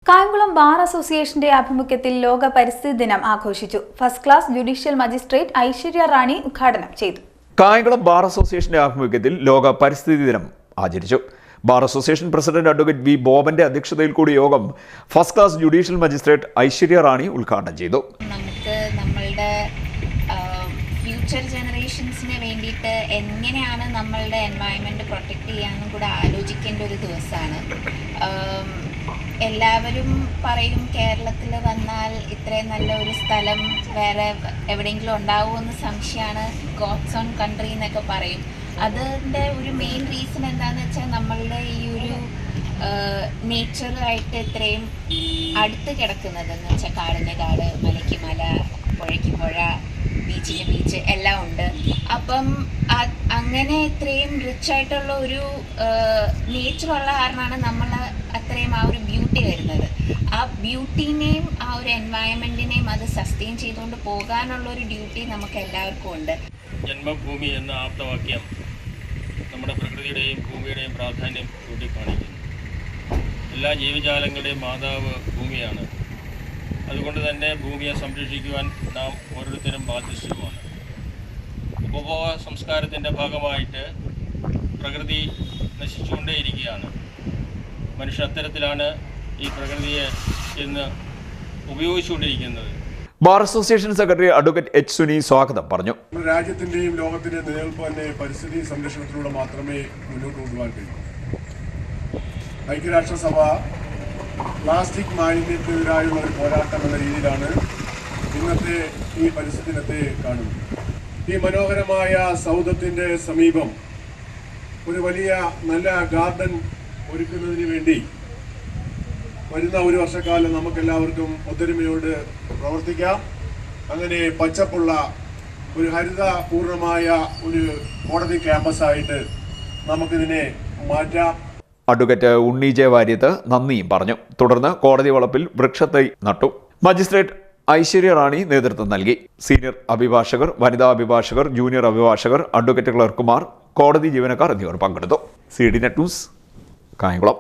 Kayamkulam bar അസോസിയേഷന്റെ ആഭിമുഖ്യത്തിൽ ലോക പരിസ്ഥിതി ദിനം ആഘോഷിച്ചു. First class judicial magistrate Aishwarya Rani ഉദ്ഘാടനം ചെയ്തു. കായംകുളം ബാർ അസോസിയേഷന്റെ ആഭിമുഖ്യത്തിൽ ലോക പരിസ്ഥിതി ദിനം ആചരിച്ചു. Bar association president advocate V ബോബന്റെ അധ്യക്ഷതയിൽ കൂടി യോഗം first class judicial magistrate Aishwarya Rani ഉദ്ഘാടനം ചെയ്തു. നമുക്ക് നമ്മളുടെ ഫ്യൂച്ചർ ജനറേഷൻസിന് വേണ്ടിയിട്ട് എങ്ങനെയാണ് നമ്മളുടെ എൻവയൺമെൻറ്റ് പ്രൊട്ടക്റ്റ് ചെയ്യാമെന്നും കൂടെ ആലോചിക്കേണ്ട ഒരു ദിവസമാണ്. എല്ലാവരും പറയും കേരളത്തിൽ വന്നാൽ ഇത്രയും നല്ല ഒരു സ്ഥലം വേറെ എവിടെയെങ്കിലും ഉണ്ടാവുമെന്ന് സംശയമാണ്. ഗോഡ്സ് ഓൺ കൺട്രി എന്നൊക്കെ പറയും. അതിൻ്റെ ഒരു മെയിൻ റീസൺ എന്താണെന്ന് വെച്ചാൽ നമ്മളുടെ ഈ ഒരു നേച്ചറുമായിട്ട് ഇത്രയും അടുത്ത് കിടക്കുന്നതെന്ന് വെച്ചാൽ കാടിന് കാട്, മലയ്ക്ക് മല, പുഴയ്ക്ക് പുഴ, ബീച്ചിന് ബീച്ച് എല്ലാം ഉണ്ട്. അപ്പം അങ്ങനെ ഇത്രയും റിച്ച് ആയിട്ടുള്ള ഒരു നേച്ചറുള്ള കാരണമാണ് നമ്മൾ അത്രയും ആ ഒരു ബ്യൂട്ടി വരുന്നത്. ആ ബ്യൂട്ടീനെയും ആ ഒരു എൻവയൺമെൻറ്റിനെയും അത് സസ്റ്റെയിൻ ചെയ്തുകൊണ്ട് പോകാനുള്ള ഒരു ഡ്യൂട്ടി നമുക്ക് എല്ലാവർക്കും ഉണ്ട്. ജന്മഭൂമി എന്ന ആപ്തവാക്യം നമ്മുടെ പ്രകൃതിയുടെയും ഭൂമിയുടെയും പ്രാധാന്യം ചൂണ്ടിക്കാണിക്കുന്നു. എല്ലാ ജീവജാലങ്ങളുടെയും മാതാവ് ഭൂമിയാണ്. അതുകൊണ്ട് തന്നെ ഭൂമിയെ സംരക്ഷിക്കുവാൻ നാം ഓരോരുത്തരും ബാധ്യസ്ഥരുമാണ്. ഉപഭോഗ സംസ്കാരത്തിൻ്റെ ഭാഗമായിട്ട് പ്രകൃതി നശിച്ചുകൊണ്ടേയിരിക്കുകയാണ്. മനുഷ്യർ അത്തരത്തിലാണ് ഈ പ്രകൃതിയെ ഇന്ന് ഉപയോഗിച്ചുകൊണ്ടിരിക്കുന്നത്. Bar association secretary advocate H Suni സ്വാഗതം പറഞ്ഞു. രാജ്യത്തിന്റെയും ലോകത്തിന്റെയും നിലനിൽപ്പ് തന്നെ പരിസ്ഥിതി സംരക്ഷണത്തിലൂടെ മാത്രമേ മുന്നോട്ട് കൊണ്ടുപോകാൻ കഴിയൂ. ഐക്യരാഷ്ട്രസഭ പ്ലാസ്റ്റിക് മാലിന്യത്തിനെതിരായുള്ള ഒരു പോരാട്ടം എന്ന രീതിയിലാണ് ഇന്നത്തെ ഈ പരിസ്ഥിതി ദിനത്തെ കാണുന്നത്. ഈ മനോഹരമായ സൗധത്തിന്റെ സമീപം ഒരു വലിയ നല്ല ഗാർഡൻ ഒരുക്കുന്നതിന് വേണ്ടി വരുന്ന ഒരു വർഷക്കാലം നമുക്കെല്ലാവർക്കും ഒത്തൊരുമയോട് പ്രവർത്തിക്കാം. അങ്ങനെ പച്ചപ്പുള്ള ഒരു ഹരിതപൂർണമായ ഒരു കോടതി ക്യാമ്പസായിട്ട് നമുക്കിതിനെ മാറ്റാം. അഡ്വക്കേറ്റ് ഉണ്ണി ജെ വാര്യത്ത് നന്ദിയും പറഞ്ഞു. തുടർന്ന് കോടതി വളപ്പിൽ വൃക്ഷത്തൈ നട്ടു. മജിസ്ട്രേറ്റ് ഐശ്വര്യ റാണി നേതൃത്വം നൽകി. സീനിയർ അഭിഭാഷകർ, വനിതാ അഭിഭാഷകർ, ജൂനിയർ അഭിഭാഷകർ, അഡ്വക്കേറ്റ് ക്ലർക്കുമാർ, കോടതി ജീവനക്കാർ എന്നിവർ പങ്കെടുത്തു. CDNet news, Kayamkulam.